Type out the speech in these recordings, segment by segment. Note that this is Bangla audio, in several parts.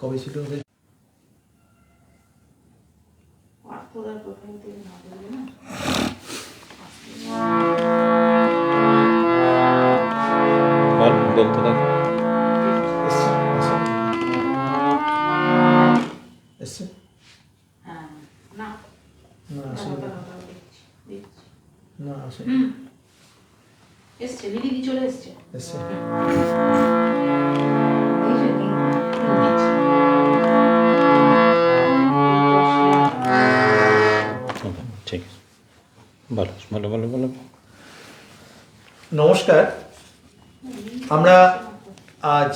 কবে ছিল ওদের? বলতে থাকো। এসছে না আসে এসছে দিদি চলে এসছে। এসছে। ঠিক আছে, ভালো ভালো ভালো ভালো। নমস্কার, আমরা আজ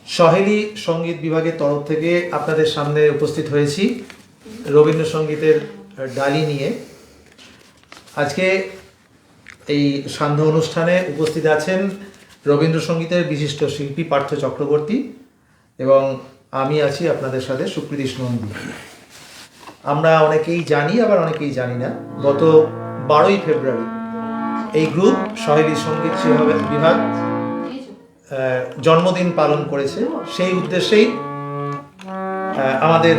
সহেলি সঙ্গীত বিভাগের তরফ থেকে আপনাদের সামনে উপস্থিত হয়েছি রবীন্দ্রসঙ্গীতের ডালি নিয়ে। আজকে এই সান্ধ্য অনুষ্ঠানে উপস্থিত আছেন রবীন্দ্রসঙ্গীতের বিশিষ্ট শিল্পী পার্থ চক্রবর্তী এবং আমি আছি আপনাদের সাথে সুকৃতিশ নন্দী। আমরা অনেকেই জানি আবার অনেকেই জানি না, গত 12ই ফেব্রুয়ারি এই গ্রুপ সহেলি সঙ্গীত বিভাগ জন্মদিন পালন করেছে। সেই উদ্দেশ্যেই আমাদের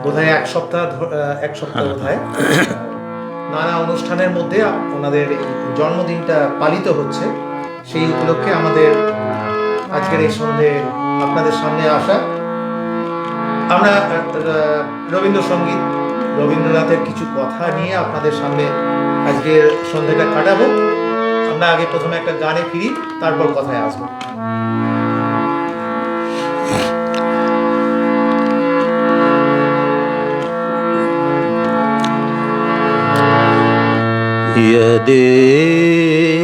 বোধহয় এক সপ্তাহ বোধহয় নানা অনুষ্ঠানের মধ্যে ওনাদের এই জন্মদিনটা পালিত হচ্ছে। সেই উপলক্ষে আমাদের আজকের এই সন্ধে আপনাদের সামনে আসা। আমরা রবীন্দ্রসঙ্গীত, রবীন্দ্রনাথের কিছু কথা নিয়ে আপনাদের সামনে আজকের সন্ধ্যাটা কাটাবো। আমরা আগে প্রথমে একটা গানে ফিরি, তারপর কথায় আসবো। यदेमि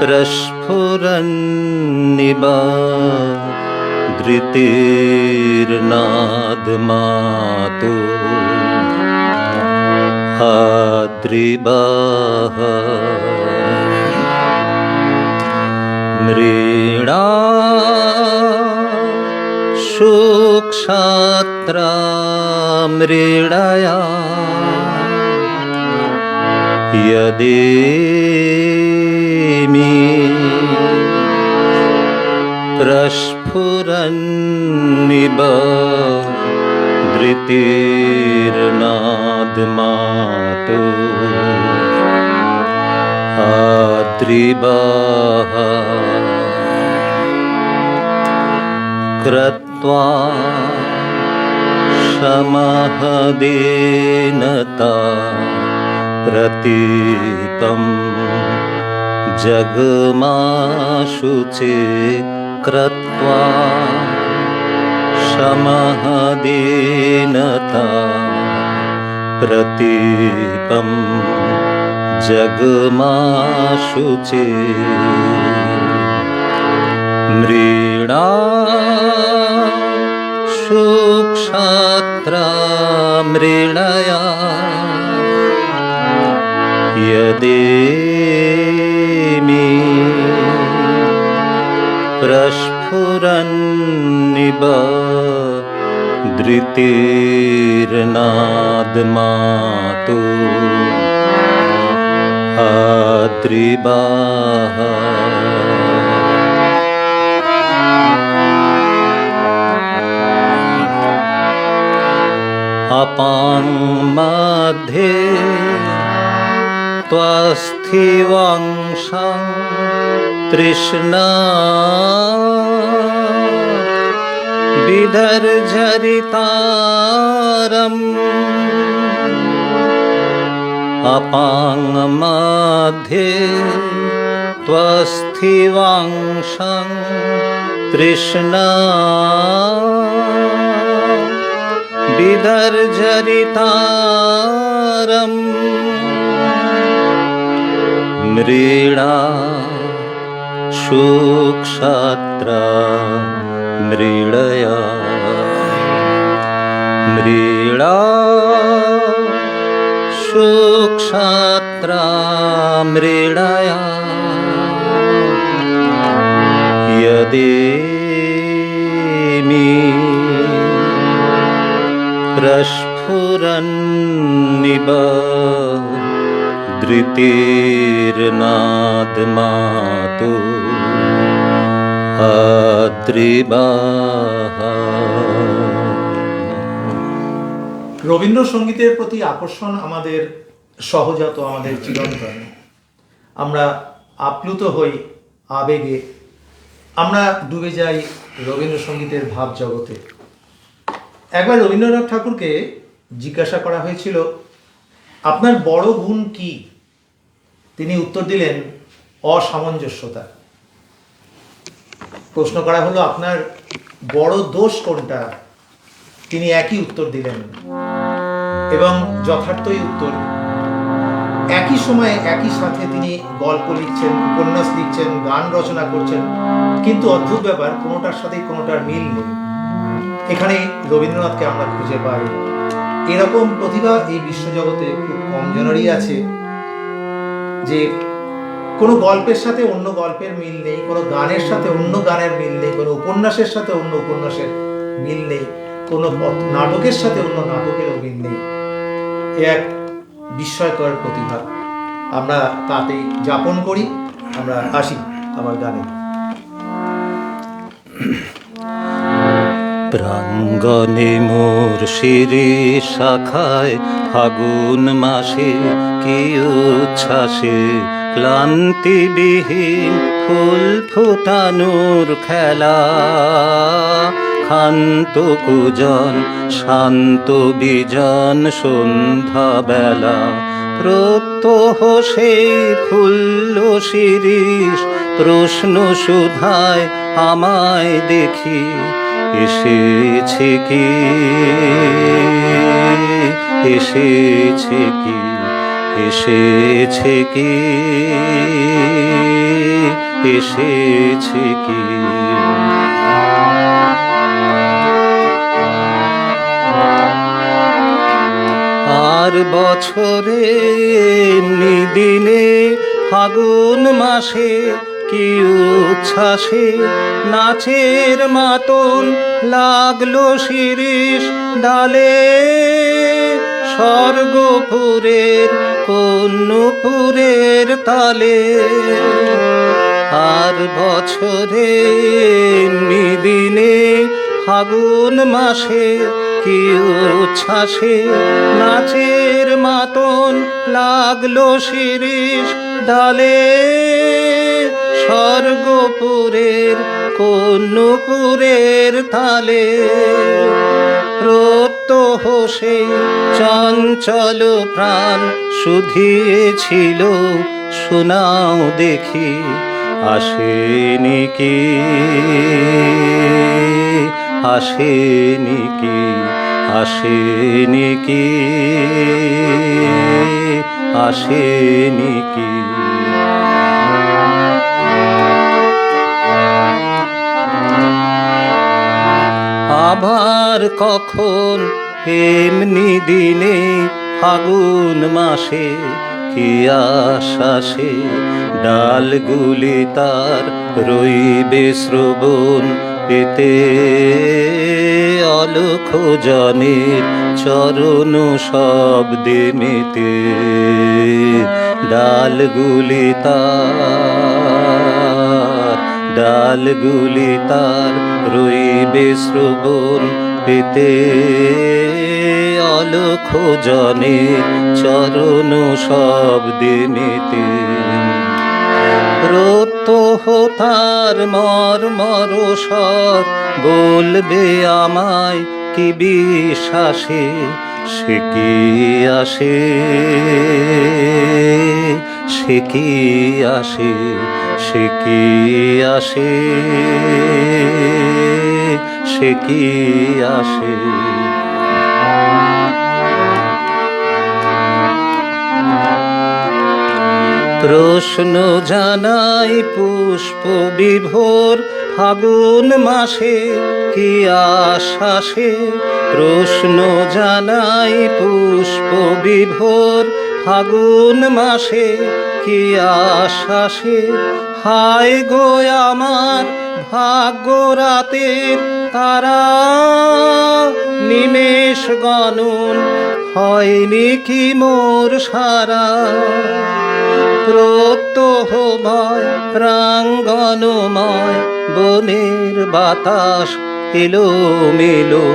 प्रस्फुरन्निवा धृतिर्नादमातु हाद्रिबाः मृणा सुक्षात्रा मृडया यदेमि प्रस्फुरन्निव धृतिर्नादमातु आद्रिबाः कृत्वा समहदेनता प्रतीतं जगमाशुचे कृत्वा समहदेनता प्रतीपं जगमाशुचे मृणा सुक्षात्रा मृणया यदेमि प्रस्फुरन्निव धृतिर्नादमातु आद्रिबाः अपां मध्ये त्वस्थिवंशं तृष्णा विदर्झरितारम् अपां मध्ये त्वस्थिवंशं तृष्णा विदर्झरितारम् मृणा सुक्षात्रा मृडया मृणा सुक्षात्रा मृडया यदेमि प्रस्फुरन्निव धृतिर्नादमातु রবীন্দ্রসঙ্গীতের প্রতি আকর্ষণ আমাদের সহজাত, আমাদের চিরন্তন। আমরা আপ্লুত হই আবেগে, আমরা ডুবে যাই রবীন্দ্রসঙ্গীতের ভাব জগতে। একবার রবীন্দ্রনাথ ঠাকুরকে জিজ্ঞাসা করা হয়েছিল, আপনার বড় গুণ কি? তিনি উত্তর দিলেন, অসামঞ্জস্যতা। প্রশ্ন করা হলো, আপনার বড় দোষ কোনটা? তিনি একই উত্তর দিলেন এবং যথার্থই উত্তর। একই সময়ে একই সাথে তিনি গল্প লিখছেন, উপন্যাস লিখছেন, গান রচনা করছেন, কিন্তু অদ্ভুত ব্যাপার, কোনোটার সাথেই কোনোটার মিল নেই। এখানে রবীন্দ্রনাথকে আমরা খুঁজে পাই। এরকম প্রতিভা এই বিশ্বজগতে খুব কম জনেরই আছে, যে কোনো গল্পের সাথে অন্য গল্পের মিল নেই, কোনো গানের সাথে অন্য গানের মিল নেই, কোনো উপন্যাসের সাথে অন্য উপন্যাসের মিল নেই, কোনো নাটকের সাথে অন্য নাটকেরও মিল নেই। এ এক বিস্ময়কর প্রতিভা। আমরা তাতেই যাপন করি। আমরা আসি আমার গানে। প্রাঙ্গণে মোর শিরে শাখায় ফাগুন মাসে কি উচ্ছ্বাসে ক্লান্তিবিহীন ফুল ফোটানোর খেলা। ক্ষান্ত কুজন শান্ত বিজন সন্ধ্যা বেলা প্রত্যহ সেই ফুল্ল শিরিষ প্রশ্ন সুধায় আমায় দেখি এসেছে কি, এসেছে কি, এসেছে কি, এসেছে কি। আর বছরে এমনি দিনে ফাগুন মাসে কি উচ্ছ্বাসে নাচের মাতন লাগলো শিরিষ ডালে। স্বর্গপুরের কন্যপুরের তালে। আর বছরে এমনি দিনে ফাগুন মাসে কি উচ্ছ্বাসে নাচের মাতন লাগলো শিরিষ ডালে। স্বর্গপুরের কন্যপুরের তালে। প্রত্যহ সেই চঞ্চল প্রাণ শুধিয়েছিল শোনাও দেখি আসেনি কি, আসেনি কি, আসেনি কি, আসেনি কি। আবার কখন এমনি দিনে ফাগুন মাসে কি আশ্বাসে ডালগুলি তার রইবে শ্রবণ পেতে। অলখ জনের চরণ শব্দে মেতে। ডালগুলি তার, ডালগুলি তার রইবে শ্রবণ পেতে। অলখ জনের চরণ শব্দে মেতে। প্রত্যহ তার মর্মর স্বর বলবে আমায় কি বিশ্বাসে সে কি আসে, সে কি আসে, সে কি আসে, সে কি আসে। প্রশ্ন জানাই পুষ্প বিভোর ফাগুন মাসে কি আশ্বাসে। প্রশ্ন জানাই পুষ্প বিভোর ফাগুন মাসে কি আশ্বাসে। হায় গো আমার ভাগ্য রাতের তারা নিমেষ গণন হয়নি কি মোর সারা প্রত্যহময় প্রাঙ্গণময় বনের বাতাস এলো মেলো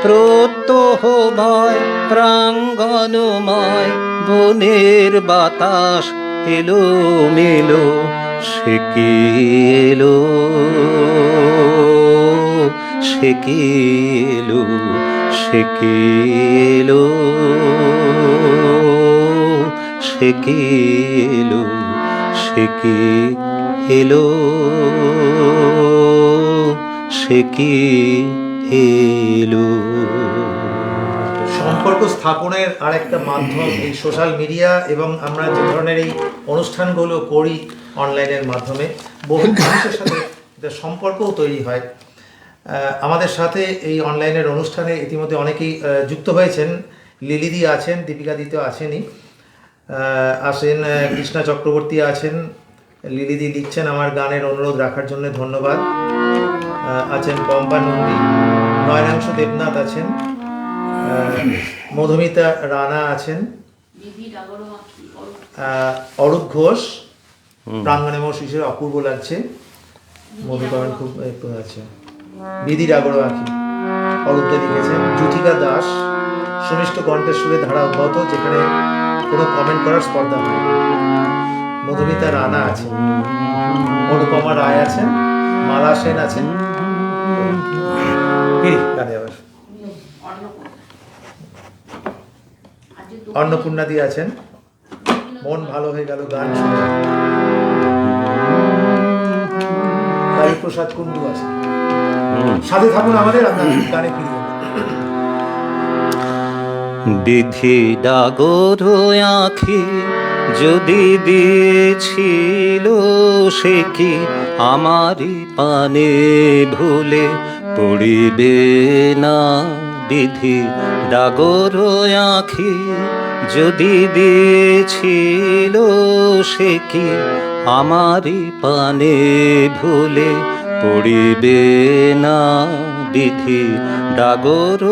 প্রত্যহময় প্রাঙ্গণময় বনের বাতাস এলো মেলো সে কি এলো সে কি এলো সে কি এলো সে কি এলো সে কি এলো সে কি এলো। সম্পর্ক স্থাপনের আরেকটা মাধ্যম এই সোশ্যাল মিডিয়া, এবং আমরা যে ধরনের এই অনুষ্ঠানগুলো করি অনলাইনের মাধ্যমে বহু মানুষের সাথে একটা সম্পর্কও তৈরি হয়। আমাদের সাথে এই অনলাইনের অনুষ্ঠানে ইতিমধ্যে অনেকেই যুক্ত হয়েছেন। লিলিদি আছেন, দীপিকা দিতে আছেনই, আছেন কৃষ্ণা চক্রবর্তী আছেন। লিলিদি লিখছেন আমার গানের অনুরোধ রাখার জন্য ধন্যবাদ। আছেন পম্পা নন্দী, নয়নাংশু দেবনাথ আছেন, মধুমিতা রানা আছেন, বিধি ডাগর মাখি, অরূপ ঘোষ। প্রাঙ্গণে মোর শিশুর অপূর্ব লাগছে, মধুকরণ খুব আছে। বিধি ডাগর মাখি অরূপদা লিখেছেন। জুথিকা দাস, সুমিষ্ট কণ্ঠের সুরে ধারা অব্যাহত, যেখানে কোনো কমেন্ট করার স্পর্ধা হয়। মধুমিতা রানা আছেন, অনুপমা রায় আছেন, মালা সেন আছেন। গানে আবার অন্নপূর্ণাদি আছেন। মন ভালো হয়ে গেল গান শুনে। কালীপ্রসাদ কুন্ডু আছেন। সাথে থাকুন আমাদের, আপনার গানে ফিরে যাবেন। বিধি ডাগর আঁখি যদি দিয়েছিল সে কি আমারই পানে ভুলে পড়িবে না। বিধি ডাগর আঁখি যদি দিয়েছিল সে কি আমারই পানে ভুলে পড়িবে না। বিধি ডাগর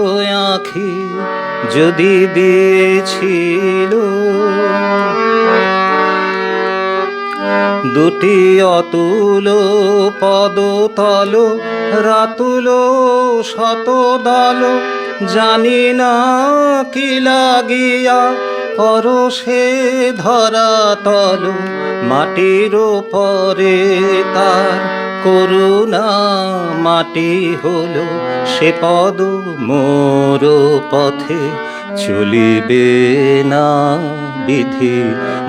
আঁখি যদি দিয়েছিল দুটি অতুল পদতল রাতুল শতদল জানি না কি লাগিয়া পরশে ধরা তল মাটির পরে তার করুণা মাটি হলো সে পদ মোর পথে চলিবে না। বিধি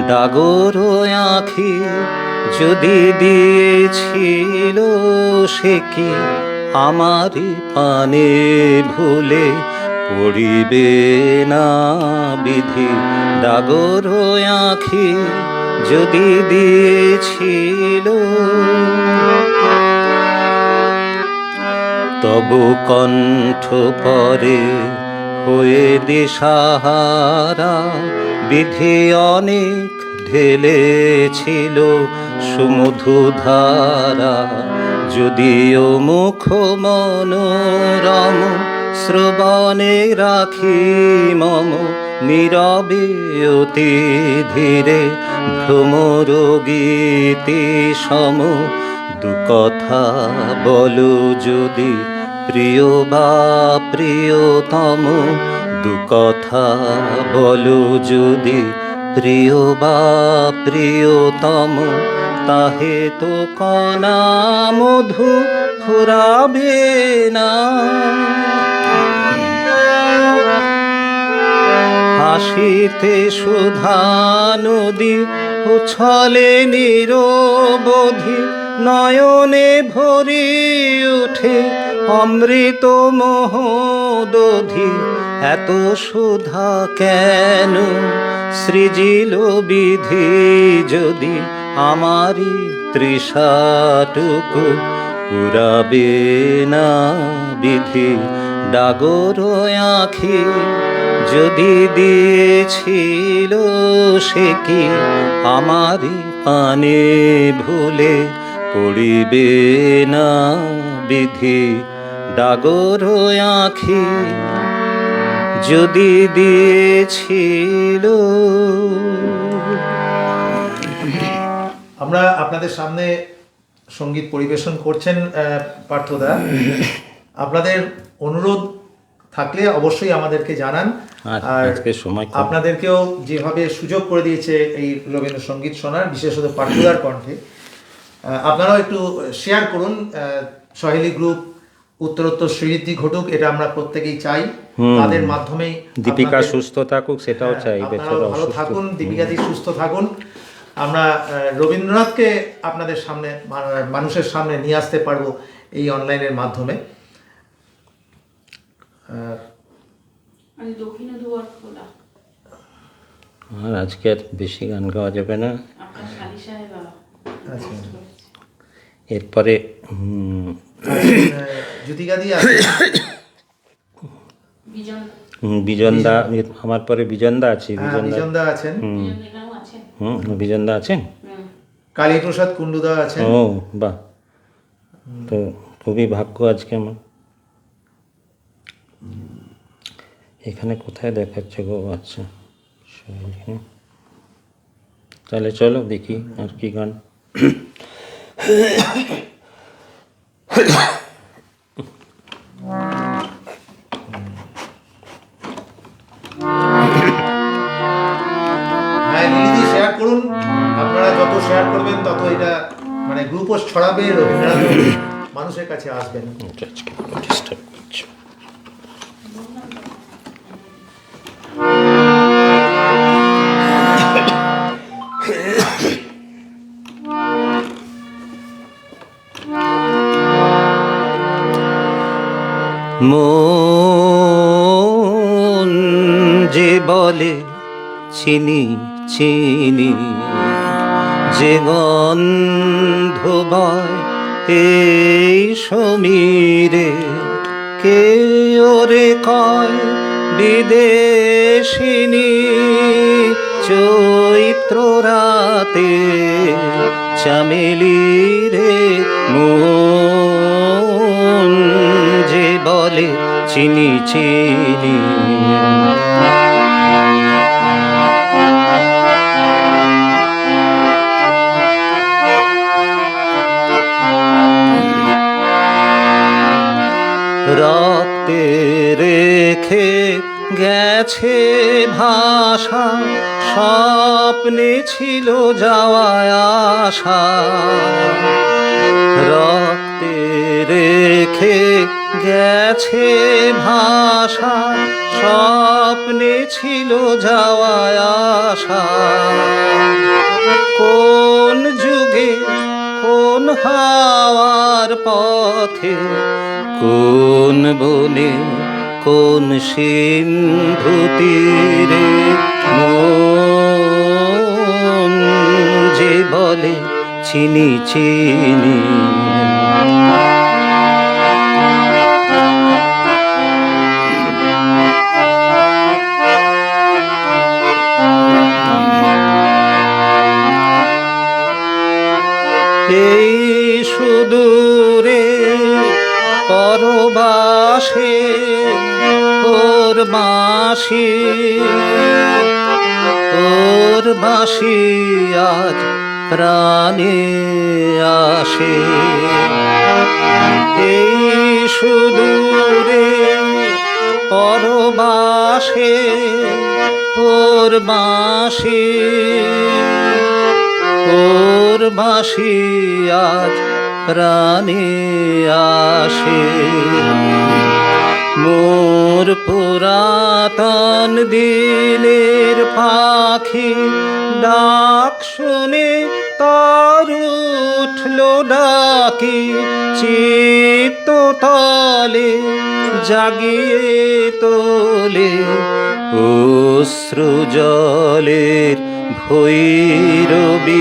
ডাগর আঁখি যদি দিয়েছিল সে কি আমারই পানে ভুলে পড়িবে না। বিধি ডাগর আঁখি যদি দিয়েছিল তবু কণ্ঠ পরে হয়ে দিশাহারা বিধি অনেক ঢেলেছিল সুমধুধারা। যদিও মুখ মনোরম শ্রবণে রাখি মম নীরবে অতি ধীরে ভ্রমর গীতি সম দু কথা বলো যদি প্রিয় বা প্রিয়তম। দু কথা বলো যদি প্রিয় বা প্রিয়তম তাহে তো কণা মধু ফুরাবে না। হাসিতে সুধা নদী উছলে নিরবধি নয়নে ভরি ওঠে অমৃত মহোদধি। এত সুধা কেন সৃজিল বিধি যদি আমারি তৃষাটুকু পুরাবে না। বিধি ডাগর আঁখি যদি দিয়েছিল সে কি আমারি পানে ভুলে পড়িবে না। বিধি ডাগর আঁখি যদি দিয়েছিল। আমরা আপনাদের সামনে সঙ্গীত পরিবেশন করছেন পার্থদা। আপনাদের অনুরোধ থাকলে অবশ্যই আমাদেরকে জানান। আর আজকে সময় কম। আপনাদেরকেও যেভাবে সুযোগ করে দিয়েছে এই রবীন্দ্রসঙ্গীত শোনার, বিশেষত পার্থদার কণ্ঠে, আপনারাও একটু শেয়ার করুন। সহেলি গ্রুপ উত্তরোত্তর শ্রীবৃদ্ধি ঘটুক, এটা আমরা প্রত্যেকেই চাই। তাদের মাধ্যমেই দীপিকা আপনাদের- সুস্থ থাকুক, সেটাও চাই। আপনারাও বেচারা ভালো অসুস্থ। থাকুন, দীপিকাদি সুস্থ থাকুন। আমরা রবীন্দ্রনাথকে আপনাদের সামনে, মানুষের সামনে নিয়ে আসতে পারবো এই অনলাইনের মাধ্যমে। মানে দক্ষিণ দুয়ার খোলা। আর আজকে আর বেশি গান গাওয়া যাবে না। আপনার শালি সাহেব আচ্ছা। এরপরে জ্যোতিকাদি আছে, বিজন বিজনদা, আমার পরে বিজনদা আছে। বিজনদা আছেন, এখানেও আছেন। বিজনদা আছেন। কালীপ্রসাদ কুণ্ডুদা আছেন। ও বাহ, তো খুবই ভাগ্য আজকে আমার। এখানে কোথায় দেখাচ্ছে গো? আচ্ছা, তাহলে চলো দেখি আর কি গান। হ্যাঁ লিলিদি, শেয়ার করুন। আপনারা যত শেয়ার করবেন তত এটা মানে গ্রুপও ছড়াবে, রবীন্দ্রনাথ মানুষের কাছে আসবেন। আজকে ডিস্টার্ব করছে। মন যে বলে চিনি চিনি, যে গন্ধ বয় এই সমীরে, কে ওরে কয় বিদেশিনী। চৈত্র রাতে চামেলি রে, মন যে বলে চিনি চিনি। রক্তে রেখে গেছে ভাষা, স্বপ্নে ছিল যাওয়ায় আশা। রক্তে রেখে গেছে ভাষা, স্বপ্নে ছিল যাওয়ায় আশা। কোন যুগে কোন হাওয়ার পথে, কোন বনে কোন সিন্ধু তীরে, মন যে বলে চিনি চিনি। এই সুদূরে পরবাসে ওর বাঁশি, ওর বাঁশি আজ প্রাণে আসে। এই সুদূরে পরবাসে ওর বাঁশি, ওর বাঁশি আজ প্রাণে আসে। মোর পুরাতন দিনের পাখি ডাক শুনে তার উঠল ডাকি, চিত্ত তলে জাগিয়ে তোলে অশ্রু জলের ভৈরবীরে।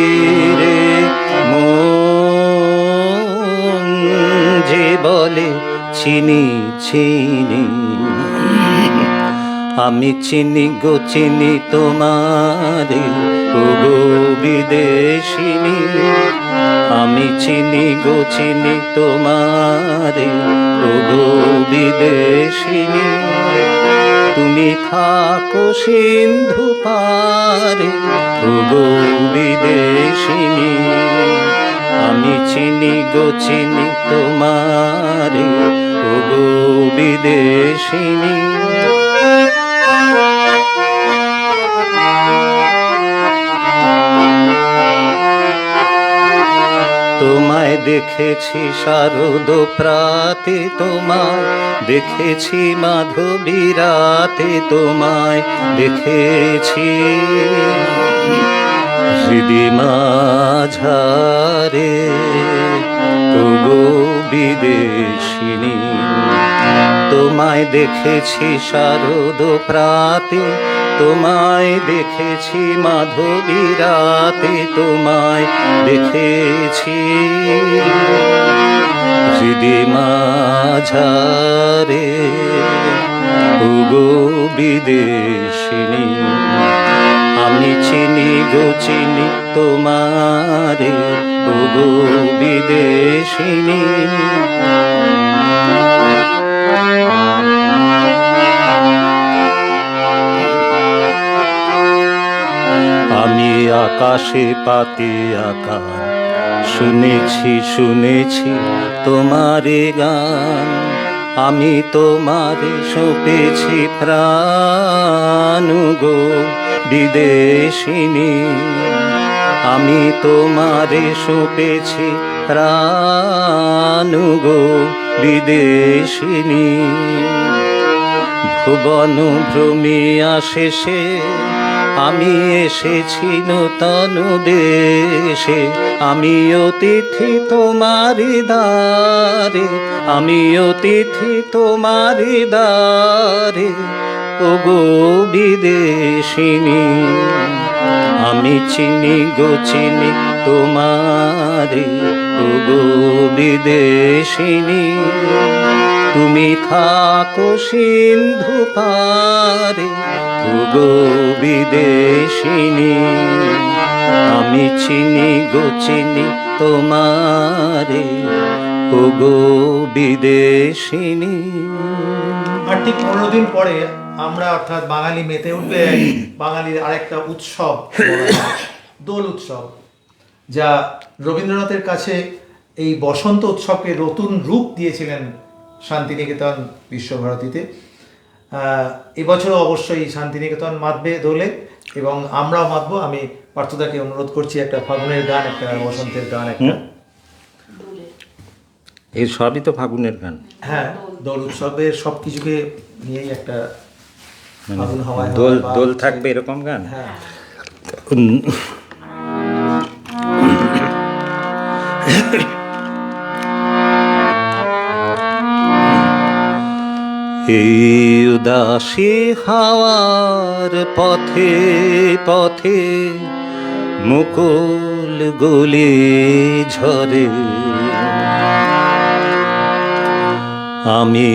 মন যে বলে চিনি চিনি, আমি চিনি গো চিনি তোমারে ও গো বিদেশিনী। আমি চিনি গো চিনি তোমারে ও গো বিদেশিনী। তুমি থাকো সিন্ধু পারে, ওগো বিদেশিনী। আমি চিনি গো চিনি তোমারে, ওগো বিদেশিনী। তোমায় দেখেছি শারদ প্রাতে, তোমায় দেখেছি মাধবী রাতে, তোমায় দেখেছি হৃদি মাঝারে, ওগো বিদেশিনী। তোমায় দেখেছি শারদ প্রাতে, তোমায় দেখেছি মাধবী রাতে, তোমায় দেখেছি হৃদি মাঝারে, ওগো বিদেশিনী। আমি চিনি গো চিনি তোমারে, ওগো বিদেশিনী। আমি আকাশে পাতে আকার শুনেছি শুনেছি তোমারে গান, আমি তোমারে সঁপেছি প্রাণ গো বিদেশিনী। আমি তোমারে সঁপেছি প্রাণ গো বিদেশিনী। ভুবন ভ্রমিয়া শেষে আমি এসেছি নূতন দেশে, আমি অতিথি তোমারি দ্বারে, আমি অতিথি তোমারি দ্বারে, ওগো বিদেশিনী। আমি চিনি গো চিনি তোমারে, ওগো বিদেশিনী। তুমি থাকো সিন্ধু পারে, ওগো বিদেশিনী। আমি চিনি গো চিনি তোমারে, ওগো বিদেশিনী। আর ঠিক 15 দিন পরে আমরা অর্থাৎ বাঙালি মেতে উঠবে বাঙালির আরেকটা উৎসব, দোল উৎসব, যা রবীন্দ্রনাথের কাছে এই বসন্ত উৎসবকে নতুন রূপ দিয়েছিলেন শান্তিনিকেতন বিশ্বভারতীতে। এবছরও অবশ্যই শান্তিনিকেতন মাতবে দোলে এবং আমরাও মাতবো। আমি পার্থদাকে অনুরোধ করছি একটা ফাগুনের গান, একটা বসন্তের গান, একটা। এই সবই তো ফাগুনের গান। হ্যাঁ, দোল উৎসবের সব কিছুকে নিয়েই একটা ফাগুন হাওয়ায় দোল হাওয়ায় দোল থাকবে এরকম গান। হ্যাঁ, এই উদাসী হাওয়ার পথে পথে মুকুল গলে ঝরে, আমি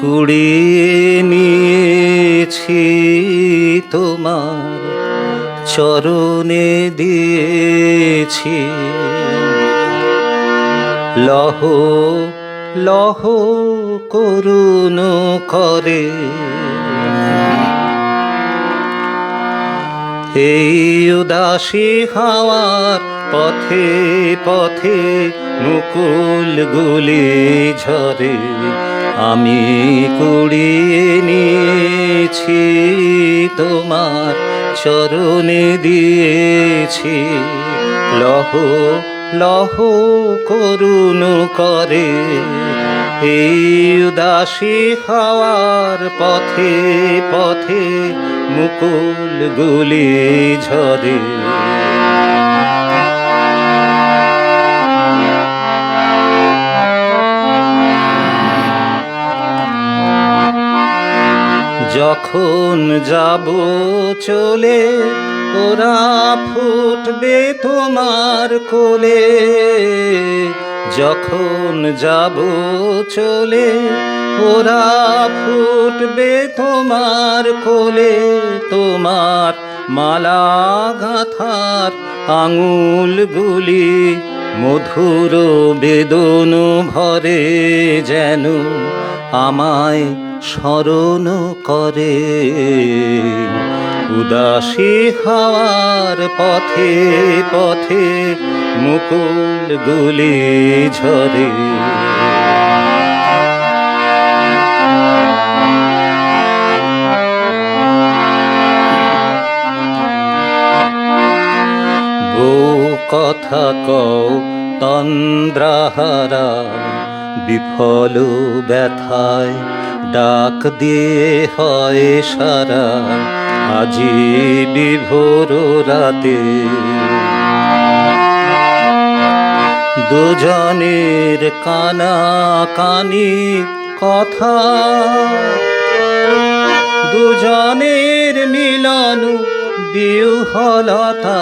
কুড়িয়ে নিয়েছি তোমার চরণে দিয়েছি। লহ লহ করুণ করে এই উদাসী হাওয়ার পথে পথে মুকুল গুলি ঝরে, আমি কুড়িয়ে নিয়েছি তোমার চরণে দিয়েছি। লহ লহ করুণ করে এই উদাসী হাওয়ার পথে পথে মুকুল গুলি ঝরে। যখন যাব চলে ওরা ফুটবে তোমার কোলে, যখন যাব চলে ওরা ফুটবে তোমার কোলে। তোমার মালা গাঁথার আঙুলগুলি মধুর বেদন ভরে যেন আমায় স্মরণ করে। উদাসী হাওয়ার পথে পথে মুকুল গুলি ঝরে। বউ কথা কও তন্দ্রাহারা, বিফল ব্যথায় ডাক দিয়ে হয় সারা। আজি বিভোর রাতে দুজনের কানা কানি কথা, দুজনের মিলন বিহ্বলতা।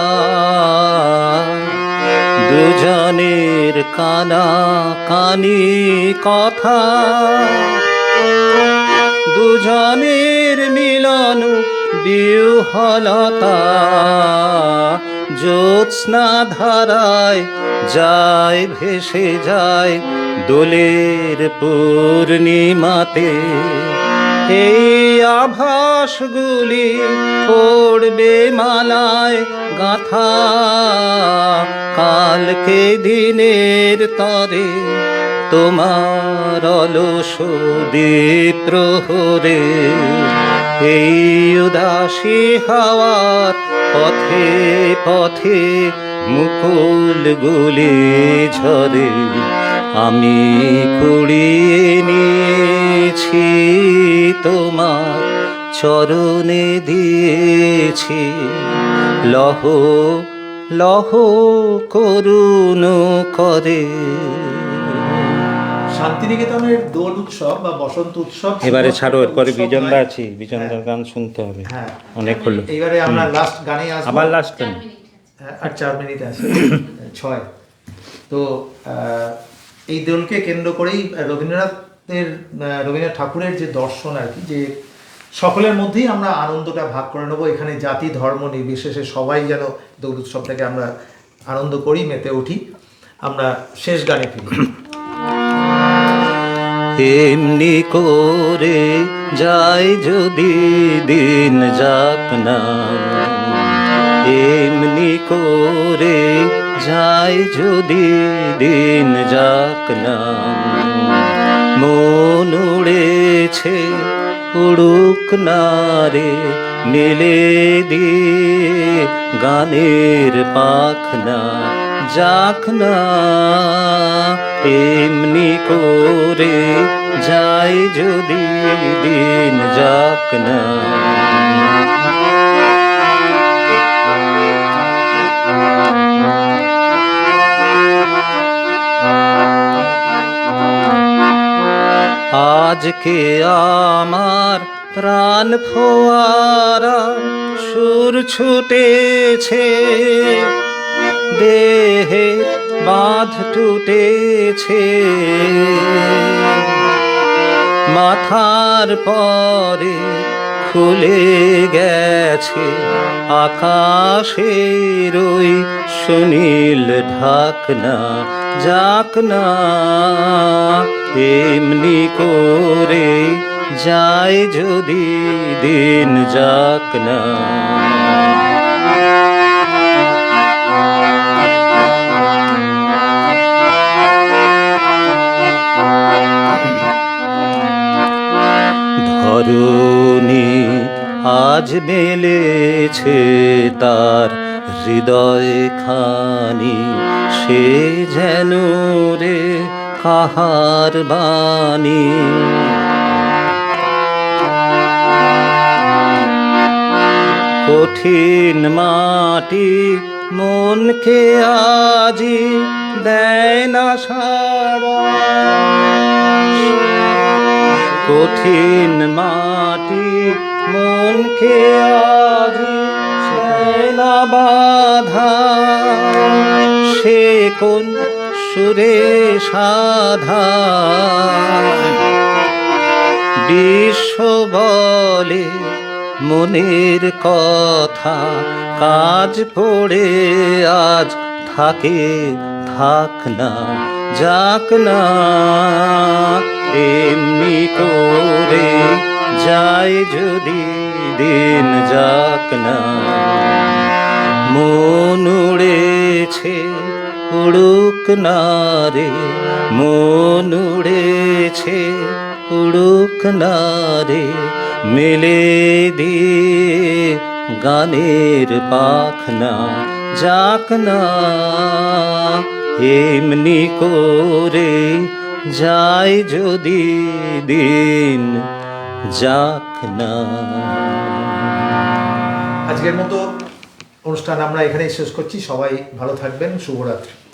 দুজনের কানা কানি কথা, দুজনের মিলন বিহ্বলতা। জ্যোৎস্না ধারায় যায় ভেসে যায় দোলের পূর্ণিমাতে। এই আভাসগুলি পড়বে মালায় গাথা, কালকে দিনের তরে তোমার অলস দ্বীপ প্রহরে। এই উদাসী হাওয়ার পথে পথে মুকুল গুলি ঝরে। আমি কুড়িয়ে নিয়েছি তোমার চরণে দিয়েছি, লহ লহ করুণ করে। শান্তিনিকেতনের দোল উৎসব বা বসন্ত উৎসব এবারে ছাড়ো, এরপরে উৎসব বিজনদা নয়। আছি, বিজনদার গান শুনতে হবে। হ্যাঁ, অনেক হলো। এইবারে আমরা লাস্ট গানে আসবো। আবার লাস্ট 4 মিনিট। আর 4 মিনিট আছে, 6। তো এই দোলকে কেন্দ্র করেই রবীন্দ্রনাথ ঠাকুরের যে দর্শন আর কি, যে সকলের মধ্যেই আমরা আনন্দটা ভাগ করে নেবো। এখানে জাতি ধর্ম নির্বিশেষে সবাই যেন দোল উৎসবটাকে আমরা আনন্দ করি, মেতে উঠি। আমরা শেষ গানে ফিরি। এমনি করে যায় যদি দিন যাক না, এমনি করে যায় যদি দিন যাক না। মন উড়েছে উড়ুক না রে, মেলে দিয়ে গানের পাখনা যাক না। এমনি করে যায় যদি দিন যাক না। আজকে আমার প্রাণ ফোয়ারা সুর ছুটেছে, দেহে বাঁধ টুটেছে। মাথার পরে খুলে গেছে আকাশের ওই সুনীল ঢাকনা যাক না। এমনি করে যায় যদি দিন যাক না। ধরণী আজ মেলেছে তার হৃদয় খানি, সে যেন রে কাহার বাণী। কঠিন মাটি মনকে আজি দেয় না সারা, কঠিন মাটি মনকে আজি দেয় না বাধা। সে কোন সুরে সাধা বিশ্ব বলে মনের কথা, কাজ পড়ে আজ থাকে থাক না যাক না। এমনি করে যায় যদি দিন যাক না। মন উড়েছে উড়ুক না রে, মন উড়েছে উড়ুক না রে, মেলে দিয়ে গানের পাখনা যাক না। এমনি করে যায় যদি দিন যাক না। আজকের মতো অনুষ্ঠান আমরা এখানেই শেষ করছি। সবাই ভালো থাকবেন। শুভরাত্রি।